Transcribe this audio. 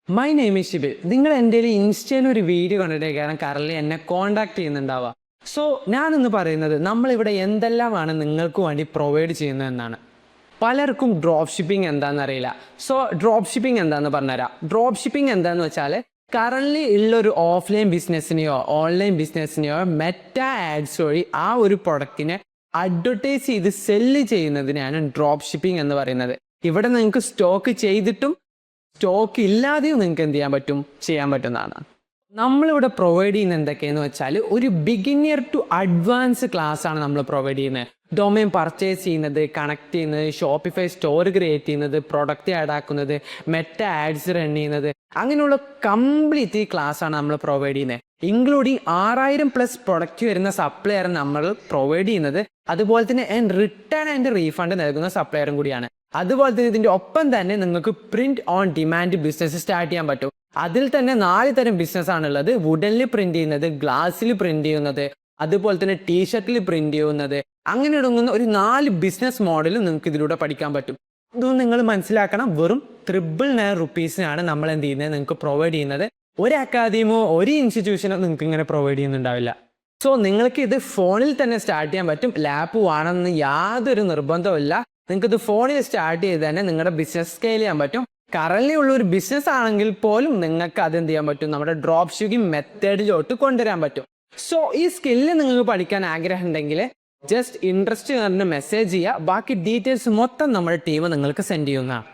My name is Shibil. നിങ്ങൾ എൻ്റെ ഇൻസ്റ്റയിൽ ഒരു വീഡിയോ കണ്ടിട്ടേക്കാണ് കറലി എന്നെ കോൺടാക്ട് ചെയ്യുന്നുണ്ടാവുക. സോ ഞാനിന്ന് പറയുന്നത് നമ്മളിവിടെ എന്തെല്ലാമാണ് നിങ്ങൾക്ക് വേണ്ടി പ്രൊവൈഡ് ചെയ്യുന്നതെന്നാണ്. പലർക്കും ഡ്രോപ്പ് ഷിപ്പിംഗ് എന്താണെന്ന് അറിയില്ല. സോ ഡ്രോപ്പ് ഷിപ്പിംഗ് എന്താണെന്ന് പറഞ്ഞുതരാം. ഡ്രോപ്പ് ഷിപ്പിംഗ് എന്താണെന്ന് വെച്ചാൽ കറൻലി ഉള്ളൊരു ഓഫ്ലൈൻ ബിസിനസ്സിനെയോ ഓൺലൈൻ ബിസിനസ്സിനെയോ മെറ്റ ആഡ്സ് വഴി ആ ഒരു പ്രൊഡക്റ്റിനെ അഡ്വർടൈസ് ചെയ്ത് സെല്ല് ചെയ്യുന്നതിനാണ് ഡ്രോപ്പ് ഷിപ്പിംഗ് എന്ന് പറയുന്നത്. ഇവിടെ നിങ്ങൾക്ക് സ്റ്റോക്ക് ചെയ്തിട്ടും സ്റ്റോക്ക് ഇല്ലാതെയും നിങ്ങൾക്ക് എന്ത് ചെയ്യാൻ പറ്റുന്നതാണ്. നമ്മളിവിടെ പ്രൊവൈഡ് ചെയ്യുന്ന എന്തൊക്കെയെന്ന് വെച്ചാൽ ഒരു ബിഗിനർ ടു അഡ്വാൻസ് ക്ലാസ് ആണ് നമ്മൾ പ്രൊവൈഡ് ചെയ്യുന്നത്. ഡൊമൈൻ പർച്ചേസ് ചെയ്യുന്നത്, കണക്ട് ചെയ്യുന്നത്, ഷോപ്പിഫൈ സ്റ്റോർ ക്രിയേറ്റ് ചെയ്യുന്നത്, പ്രൊഡക്റ്റ് ആഡ് ആക്കുന്നത്, മെറ്റ ആഡ്സ് റൺ ചെയ്യുന്നത്, അങ്ങനെയുള്ള കംപ്ലീറ്റ് ക്ലാസ് ആണ് നമ്മൾ പ്രൊവൈഡ് ചെയ്യുന്നത്. ഇൻക്ലൂഡിങ് 6000+ പ്രൊഡക്റ്റ് വരുന്ന സപ്ലയർ നമ്മൾ പ്രൊവൈഡ് ചെയ്യുന്നത്. അതുപോലെ തന്നെ റിട്ടേൺ ആൻഡ് റീഫണ്ട് നൽകുന്ന സപ്ലയറും കൂടിയാണ്. അതുപോലെ തന്നെ ഇതിൻ്റെ ഒപ്പം തന്നെ നിങ്ങൾക്ക് print on demand business start ചെയ്യാൻ പറ്റും. അതിൽ തന്നെ 4 തരം ബിസിനസ്സാണുള്ളത്. വുഡനിൽ പ്രിന്റ് ചെയ്യുന്നത്, ഗ്ലാസ്സിൽ പ്രിന്റ് ചെയ്യുന്നത്, അതുപോലെ തന്നെ ടീഷർട്ടിൽ പ്രിന്റ് ചെയ്യുന്നത്, അങ്ങനെ തുടങ്ങുന്ന ഒരു 4 ബിസിനസ് മോഡൽ നിങ്ങൾക്ക് ഇതിലൂടെ പഠിക്കാൻ പറ്റും. ഇതൊന്നും നിങ്ങൾ മനസ്സിലാക്കണം. വെറും 999 റുപ്പീസിനാണ് നമ്മൾ എന്ത് ചെയ്യുന്നത് നിങ്ങൾക്ക് പ്രൊവൈഡ് ചെയ്യുന്നത്. ഒരു അക്കാദമിയോ ഒരു ഇൻസ്റ്റിറ്റ്യൂഷനോ നിങ്ങൾക്ക് ഇങ്ങനെ പ്രൊവൈഡ് ചെയ്യുന്നുണ്ടാവില്ല. സോ നിങ്ങൾക്ക് ഇത് ഫോണിൽ തന്നെ സ്റ്റാർട്ട് ചെയ്യാൻ പറ്റും. ലാപ്പ് വേണമെന്ന് യാതൊരു നിർബന്ധമില്ല. നിങ്ങൾക്ക് ഇത് ഫോണിൽ സ്റ്റാർട്ട് ചെയ്ത് തന്നെ നിങ്ങളുടെ ബിസിനസ് സ്കെയിൽ ചെയ്യാൻ പറ്റും. കറൻലി ഉള്ള ഒരു ബിസിനസ് ആണെങ്കിൽ പോലും നിങ്ങൾക്ക് അതെന്ത് ചെയ്യാൻ പറ്റും, നമ്മുടെ ഡ്രോപ്പ് ഷിപ്പിംഗ് മെത്തേഡിലോട്ട് കൊണ്ടുവരാൻ പറ്റും. സോ ഈ സ്കില്ല് നിങ്ങൾക്ക് പഠിക്കാൻ ആഗ്രഹം ഉണ്ടെങ്കിൽ ജസ്റ്റ് ഇൻട്രസ്റ്റ് മെസ്സേജ് ചെയ്യുക. ബാക്കി ഡീറ്റെയിൽസ് മൊത്തം നമ്മുടെ ടീം നിങ്ങൾക്ക് സെൻഡ് ചെയ്യുന്നതാണ്.